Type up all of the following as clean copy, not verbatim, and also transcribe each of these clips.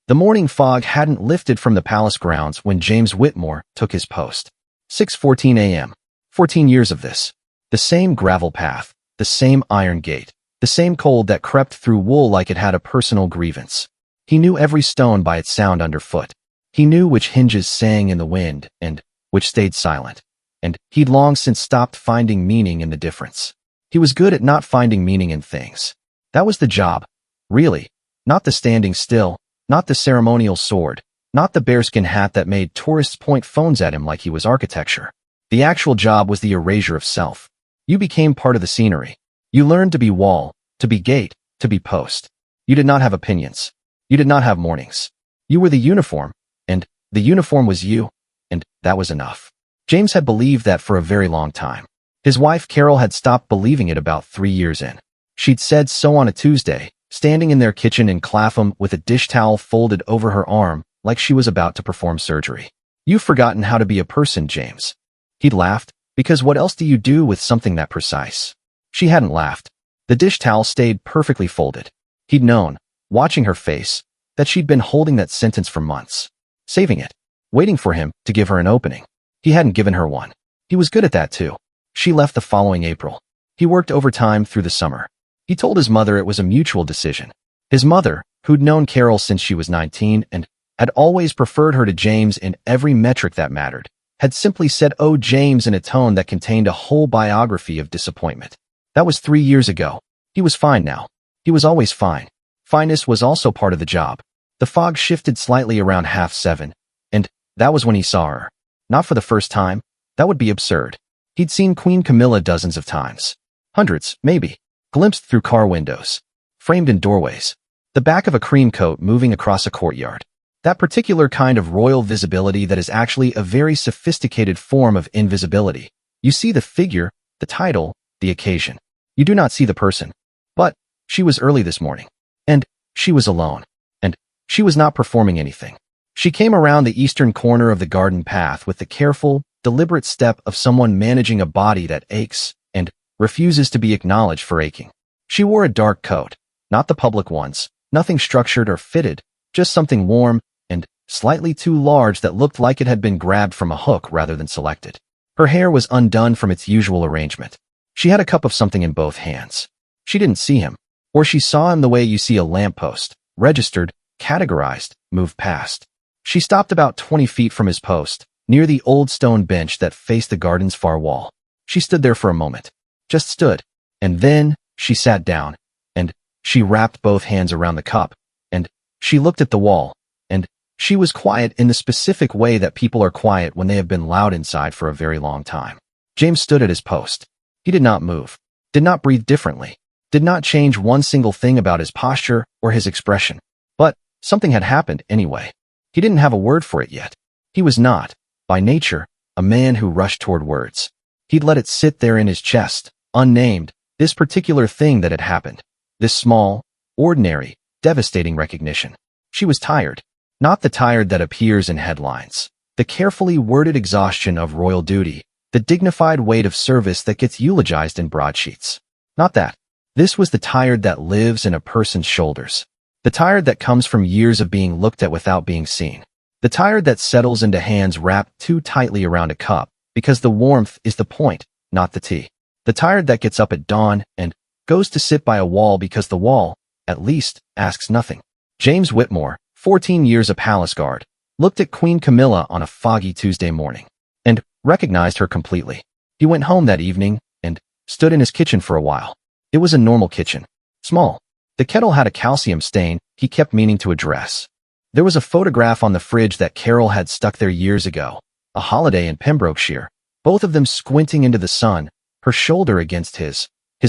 The morning fog hadn't lifted from the palace grounds when James Whitmore took his post. 6:14 a.m. 14 years of this. The same gravel path, the same iron gate, the same cold that crept through wool like it had a personal grievance. He knew every stone by its sound underfoot. He knew which hinges sang in the wind and which stayed silent. And he'd long since stopped finding meaning in the difference. He was good at not finding meaning in things. That was the job. Really. Not the standing still. Not the ceremonial sword, not the bearskin hat that made tourists point phones at him like he was architecture. The actual job was the erasure of self. You became part of the scenery. You learned to be wall, to be gate, to be post. You did not have opinions. You did not have mornings. You were the uniform, and the uniform was you, and that was enough. James had believed that for a very long time. His wife Carol had stopped believing it about 3 years in. She'd said so on a Tuesday, standing in their kitchen in Clapham with a dish towel folded over her arm like she was about to perform surgery. You've forgotten how to be a person, James. He'd laughed, because what else do you do with something that precise? She hadn't laughed. The dish towel stayed perfectly folded. He'd known, watching her face, that she'd been holding that sentence for months, saving it, waiting for him to give her an opening. He hadn't given her one. He was good at that too. She left the following April. He worked overtime through the summer. He told his mother it was a mutual decision. His mother, who'd known Carol since she was 19 and had always preferred her to James in every metric that mattered, had simply said, "Oh, James," in a tone that contained a whole biography of disappointment. That was 3 years ago. He was fine now. He was always fine. Fineness was also part of the job. The fog shifted slightly around 7:30, and that was when he saw her. Not for the first time. That would be absurd. He'd seen Queen Camilla dozens of times. Hundreds, maybe. Glimpsed through car windows, framed in doorways, the back of a cream coat moving across a courtyard. That particular kind of royal visibility that is actually a very sophisticated form of invisibility. You see the figure, the title, the occasion. You do not see the person. But she was early this morning. And she was alone. And she was not performing anything. She came around the eastern corner of the garden path with the careful, deliberate step of someone managing a body that aches and refuses to be acknowledged for aching. She wore a dark coat, not the public ones, nothing structured or fitted, just something warm and slightly too large that looked like it had been grabbed from a hook rather than selected. Her hair was undone from its usual arrangement. She had a cup of something in both hands. She didn't see him, or she saw him the way you see a lamppost, registered, categorized, move past. She stopped about 20 feet from his post, near the old stone bench that faced the garden's far wall. She stood there for a moment. Just stood, and then she sat down, and she wrapped both hands around the cup, and she looked at the wall, and she was quiet in the specific way that people are quiet when they have been loud inside for a very long time. James stood at his post. He did not move, did not breathe differently, did not change one single thing about his posture or his expression. But something had happened anyway. He didn't have a word for it yet. He was not, by nature, a man who rushed toward words. He'd let it sit there in his chest, unnamed, this particular thing that had happened. This small, ordinary, devastating recognition. She was tired. Not the tired that appears in headlines. The carefully worded exhaustion of royal duty. The dignified weight of service that gets eulogized in broadsheets. Not that. This was the tired that lives in a person's shoulders. The tired that comes from years of being looked at without being seen. The tired that settles into hands wrapped too tightly around a cup, because the warmth is the point, not the tea. The tired that gets up at dawn and goes to sit by a wall because the wall, at least, asks nothing. James Whitmore, 14 years a palace guard, looked at Queen Camilla on a foggy Tuesday morning, and recognized her completely. He went home that evening and stood in his kitchen for a while. It was a normal kitchen. Small. The kettle had a calcium stain he kept meaning to address. There was a photograph on the fridge that Carol had stuck there years ago, a holiday in Pembrokeshire, both of them squinting into the sun, her shoulder against his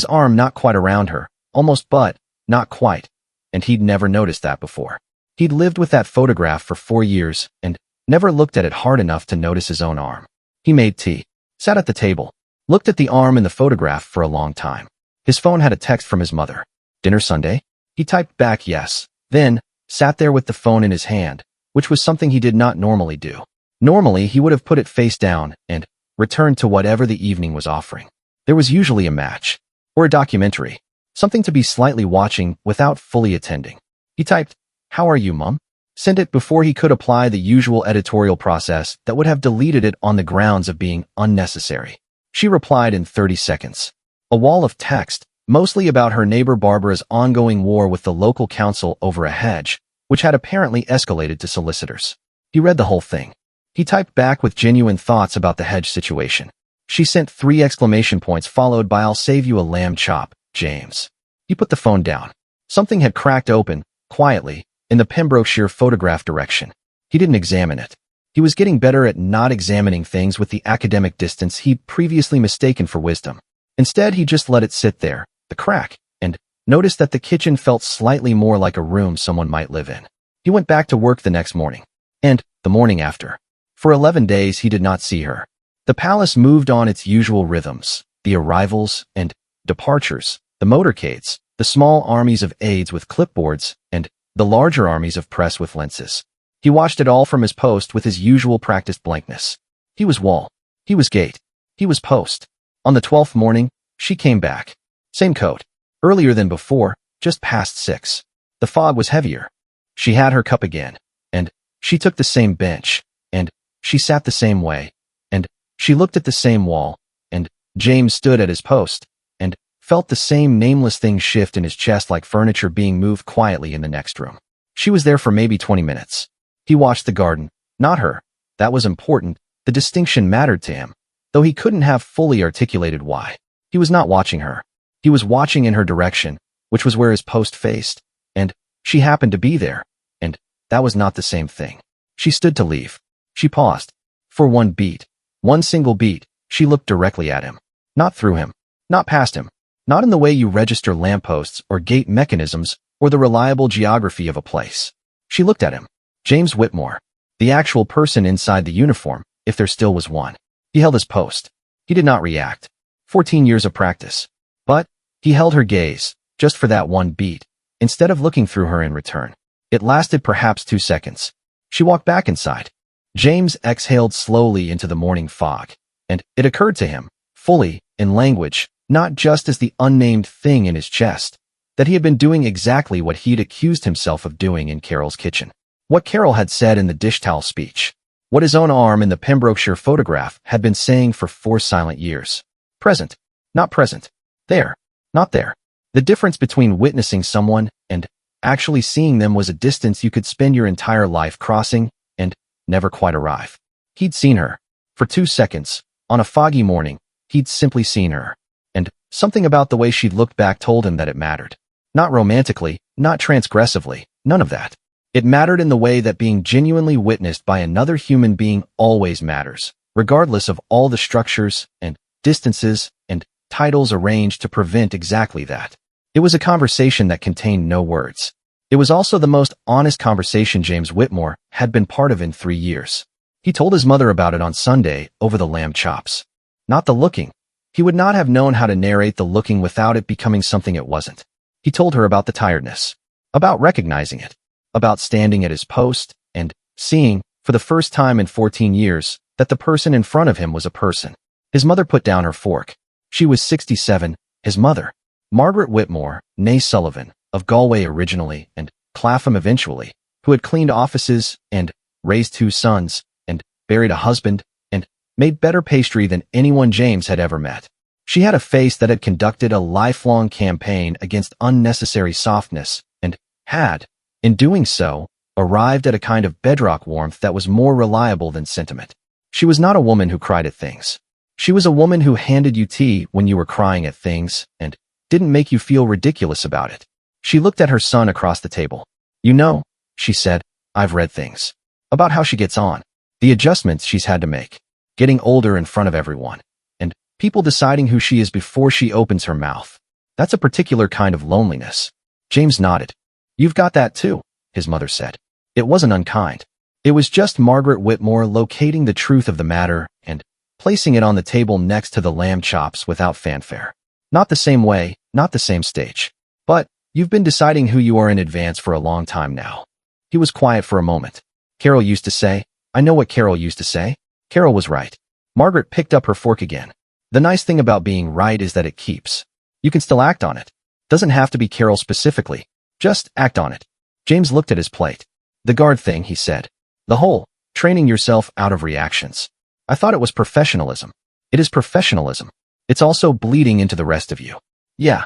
arm not quite around her, almost but not quite, and he'd never noticed that before. He'd lived with that photograph for 4 years and never looked at it hard enough to notice his own arm. He made tea, sat at the table, looked at the arm in the photograph for a long time. His phone had a text from his mother. "Dinner Sunday?" He typed back yes, then sat there with the phone in his hand, which was something he did not normally do. Normally, he would have put it face down and returned to whatever the evening was offering. There was usually a match, or a documentary, something to be slightly watching without fully attending. He typed, "How are you, Mum?" Sent it before he could apply the usual editorial process that would have deleted it on the grounds of being unnecessary. She replied in 30 seconds. A wall of text, mostly about her neighbor Barbara's ongoing war with the local council over a hedge, which had apparently escalated to solicitors. He read the whole thing. He typed back with genuine thoughts about the hedge situation. She sent 3 exclamation points followed by "I'll save you a lamb chop, James." He put the phone down. Something had cracked open, quietly, in the Pembrokeshire photograph direction. He didn't examine it. He was getting better at not examining things with the academic distance he'd previously mistaken for wisdom. Instead, he just let it sit there, the crack, and noticed that the kitchen felt slightly more like a room someone might live in. He went back to work the next morning, and the morning after. For 11 days, he did not see her. The palace moved on its usual rhythms, the arrivals and departures, the motorcades, the small armies of aides with clipboards, and the larger armies of press with lenses. He watched it all from his post with his usual practiced blankness. He was wall. He was gate. He was post. On the 12th morning, she came back. Same coat. Earlier than before, just past 6. The fog was heavier. She had her cup again, and she took the same bench, and she sat the same way, and she looked at the same wall, and James stood at his post, and felt the same nameless thing shift in his chest like furniture being moved quietly in the next room. She was there for maybe 20 minutes. He watched the garden, not her. That was important. The distinction mattered to him, though he couldn't have fully articulated why. He was not watching her. He was watching in her direction, which was where his post faced, and she happened to be there, and that was not the same thing. She stood to leave. She paused. For one beat, one single beat, she looked directly at him. Not through him. Not past him. Not in the way you register lampposts or gate mechanisms or the reliable geography of a place. She looked at him. James Whitmore. The actual person inside the uniform, if there still was one. He held his post. He did not react. 14 years of practice. But he held her gaze, just for that one beat, instead of looking through her in return. It lasted perhaps 2 seconds. She walked back inside. James exhaled slowly into the morning fog, and it occurred to him, fully, in language, not just as the unnamed thing in his chest, that he had been doing exactly what he'd accused himself of doing in Carol's kitchen. What Carol had said in the dish towel speech. What his own arm in the Pembrokeshire photograph had been saying for 4 silent years. Present, not present. There, not there. The difference between witnessing someone and actually seeing them was a distance you could spend your entire life crossing and never quite arrive. He'd seen her. For 2 seconds, on a foggy morning, he'd simply seen her. And something about the way she'd looked back told him that it mattered. Not romantically, not transgressively, none of that. It mattered in the way that being genuinely witnessed by another human being always matters, regardless of all the structures and distances and titles arranged to prevent exactly that. It was a conversation that contained no words. It was also the most honest conversation James Whitmore had been part of in 3 years. He told his mother about it on Sunday over the lamb chops. Not the looking. He would not have known how to narrate the looking without it becoming something it wasn't. He told her about the tiredness, about recognizing it, about standing at his post and seeing, for the first time in 14 years, that the person in front of him was a person. His mother put down her fork. She was 67, his mother. Margaret Whitmore, née Sullivan, of Galway originally and Clapham eventually, who had cleaned offices and raised 2 sons and buried a husband and made better pastry than anyone James had ever met. She had a face that had conducted a lifelong campaign against unnecessary softness and had, in doing so, arrived at a kind of bedrock warmth that was more reliable than sentiment. She was not a woman who cried at things. She was a woman who handed you tea when you were crying at things and didn't make you feel ridiculous about it. She looked at her son across the table. "You know," she said, "I've read things about how she gets on, the adjustments she's had to make, getting older in front of everyone, and people deciding who she is before she opens her mouth. That's a particular kind of loneliness." James nodded. "You've got that too," his mother said. It wasn't unkind. It was just Margaret Whitmore locating the truth of the matter and placing it on the table next to the lamb chops without fanfare. Not the same way, not the same stage. "But you've been deciding who you are in advance for a long time now." He was quiet for a moment. "Carol used to say." "I know what Carol used to say." Carol was right. Margaret picked up her fork again. "The nice thing about being right is that it keeps. You can still act on it. Doesn't have to be Carol specifically. Just act on it." James looked at his plate. The guard thing, he said. The whole, training yourself out of reactions. I thought it was professionalism. It is professionalism. It's also bleeding into the rest of you. Yeah,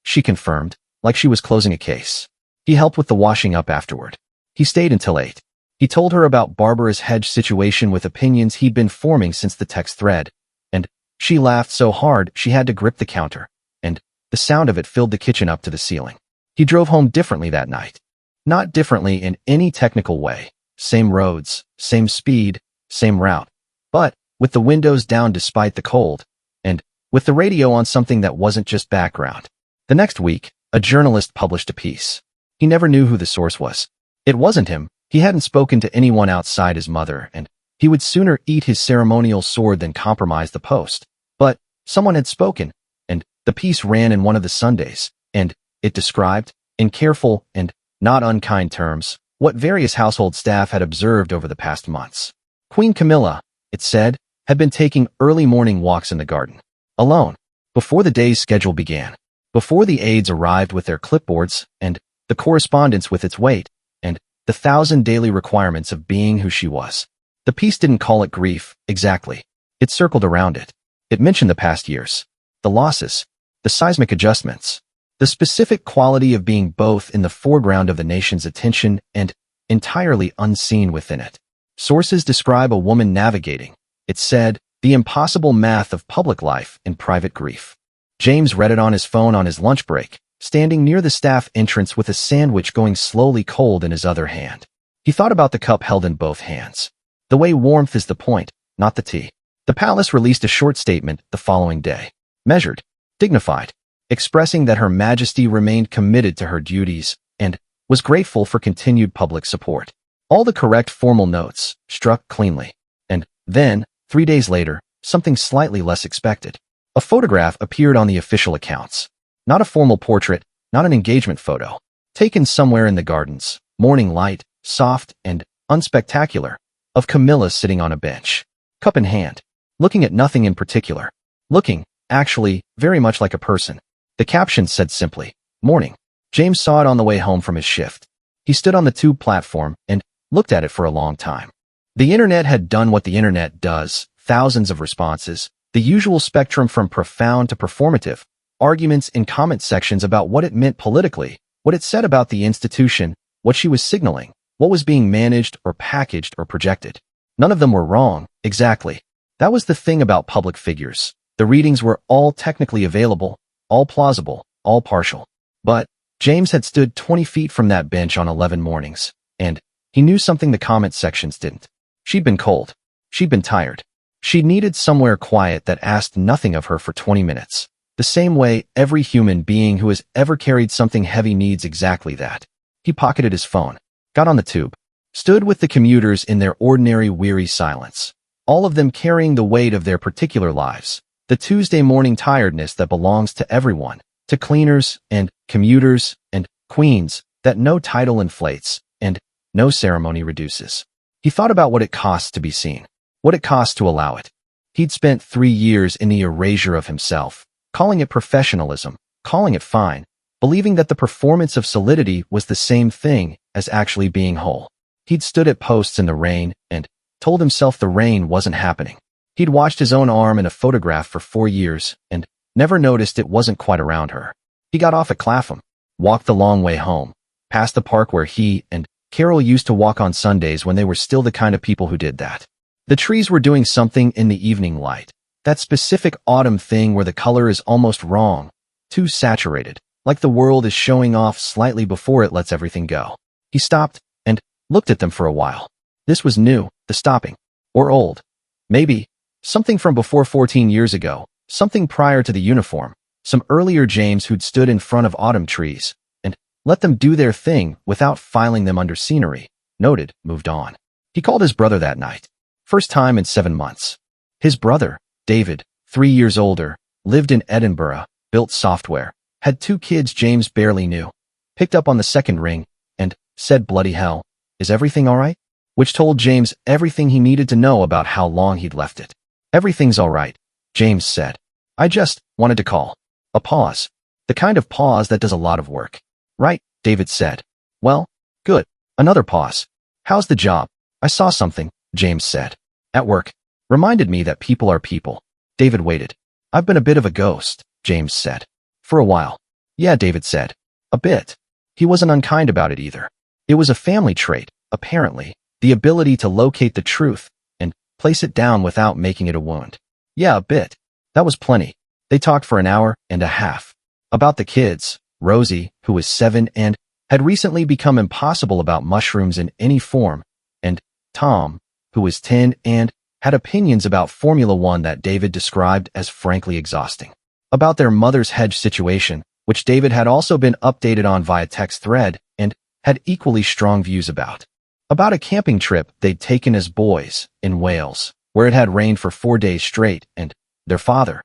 she confirmed, like she was closing a case. He helped with the washing up afterward. He stayed until 8. He told her about Barbara's hedge situation with opinions he'd been forming since the text thread, and she laughed so hard she had to grip the counter, and the sound of it filled the kitchen up to the ceiling. He drove home differently that night. Not differently in any technical way. Same roads, same speed, same route, but with the windows down despite the cold, and with the radio on something that wasn't just background. The next week, a journalist published a piece. He never knew who the source was. It wasn't him. He hadn't spoken to anyone outside his mother, and he would sooner eat his ceremonial sword than compromise the post. But someone had spoken, and the piece ran in one of the Sundays, and it described, in careful and not unkind terms, what various household staff had observed over the past months. Queen Camilla, it said, had been taking early morning walks in the garden, alone, before the day's schedule began, before the aides arrived with their clipboards and the correspondence with its weight, and the 1,000 daily requirements of being who she was. The piece didn't call it grief, exactly. It circled around it. It mentioned the past years, the losses, the seismic adjustments, the specific quality of being both in the foreground of the nation's attention and entirely unseen within it. Sources describe a woman navigating, it said, the impossible math of public life and private grief. James read it on his phone on his lunch break, standing near the staff entrance with a sandwich going slowly cold in his other hand. He thought about the cup held in both hands. The way warmth is the point, not the tea. The palace released a short statement the following day. Measured, dignified, expressing that Her Majesty remained committed to her duties and was grateful for continued public support. All the correct formal notes, struck cleanly. And then, 3 days later, something slightly less expected. A photograph appeared on the official accounts. Not a formal portrait, not an engagement photo. Taken somewhere in the gardens, morning light, soft and unspectacular, of Camilla sitting on a bench, cup in hand, looking at nothing in particular. Looking, actually, very much like a person. The caption said simply, "Morning." James saw it on the way home from his shift. He stood on the tube platform and looked at it for a long time. The internet had done what the internet does, thousands of responses, the usual spectrum from profound to performative, arguments in comment sections about what it meant politically, what it said about the institution, what she was signaling, what was being managed or packaged or projected. None of them were wrong, exactly. That was the thing about public figures. The readings were all technically available, all plausible, all partial. But James had stood 20 feet from that bench on 11 mornings, and he knew something the comment sections didn't. She'd been cold. She'd been tired. She needed somewhere quiet that asked nothing of her for 20 minutes. The same way every human being who has ever carried something heavy needs exactly that. He pocketed his phone, got on the tube, stood with the commuters in their ordinary weary silence, all of them carrying the weight of their particular lives, the Tuesday morning tiredness that belongs to everyone, to cleaners and commuters and queens that no title inflates and no ceremony reduces. He thought about what it costs to be seen, what it costs to allow it. He'd spent 3 years in the erasure of himself, calling it professionalism, calling it fine, believing that the performance of solidity was the same thing as actually being whole. He'd stood at posts in the rain and told himself the rain wasn't happening. He'd watched his own arm in a photograph for 4 years and never noticed it wasn't quite around her. He got off at Clapham, walked the long way home, past the park where he and Carol used to walk on Sundays when they were still the kind of people who did that. The trees were doing something in the evening light, that specific autumn thing where the color is almost wrong, too saturated, like the world is showing off slightly before it lets everything go. He stopped and looked at them for a while. This was new, the stopping. Or old. Maybe. Something from before 14 years ago, something prior to the uniform, some earlier James who'd stood in front of autumn trees and let them do their thing without filing them under scenery, noted, moved on. He called his brother that night. First time in 7 months. His brother, David, 3 years older, lived in Edinburgh, built software, had 2 kids James barely knew, picked up on the second ring, and said, "Bloody hell, is everything all right?" Which told James everything he needed to know about how long he'd left it. "Everything's all right," James said. "I just wanted to call." A pause. The kind of pause that does a lot of work. "Right," David said. "Well, good. Another pause. How's the job? I saw something, James said. At work. Reminded me that people are people. David waited. I've been a bit of a ghost, James said. For a while. Yeah, David said. A bit. He wasn't unkind about it either. It was a family trait, apparently, the ability to locate the truth and place it down without making it a wound. Yeah, a bit. That was plenty. They talked for an hour and a half. About the kids, Rosie, who was 7 and had recently become impossible about mushrooms in any form, and Tom, who was 10 and had opinions about Formula One that David described as frankly exhausting. About their mother's hedge situation, which David had also been updated on via text thread and had equally strong views about. About a camping trip they'd taken as boys in Wales, where it had rained for 4 days straight, and their father,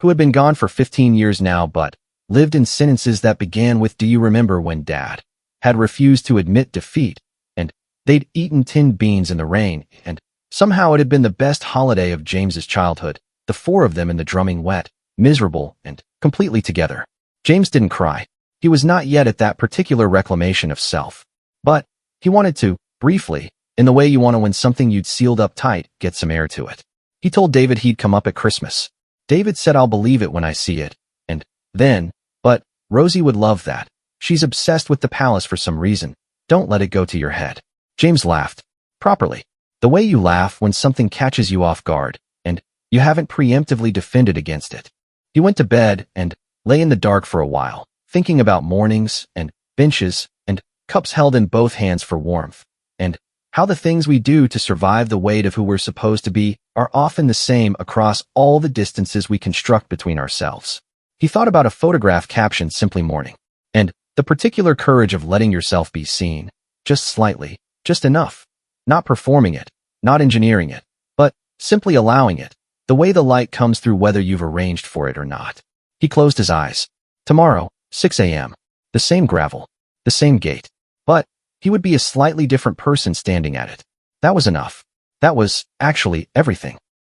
who had been gone for 15 years now but lived in sentences that began with "Do you remember when Dad?" had refused to admit defeat, and they'd eaten tinned beans in the rain, and somehow it had been the best holiday of James's childhood, the 4 of them in the drumming wet, miserable, and completely together. James didn't cry. He was not yet at that particular reclamation of self. But he wanted to, briefly, in the way you want to when something you'd sealed up tight, get some air to it. He told David he'd come up at Christmas. David said, I'll believe it when I see it. And then, but Rosie would love that. She's obsessed with the palace for some reason. Don't let it go to your head. James laughed. Properly. The way you laugh when something catches you off guard, and you haven't preemptively defended against it. He went to bed and lay in the dark for a while, thinking about mornings and benches and cups held in both hands for warmth, and how the things we do to survive the weight of who we're supposed to be are often the same across all the distances we construct between ourselves. He thought about a photograph captioned simply mourning, and the particular courage of letting yourself be seen, just slightly, just enough, not performing it, not engineering it, but simply allowing it, the way the light comes through whether you've arranged for it or not. He closed his eyes. Tomorrow, 6 a.m. The same gravel, the same gate, but he would be a slightly different person standing at it. That was enough. That was, actually, everything.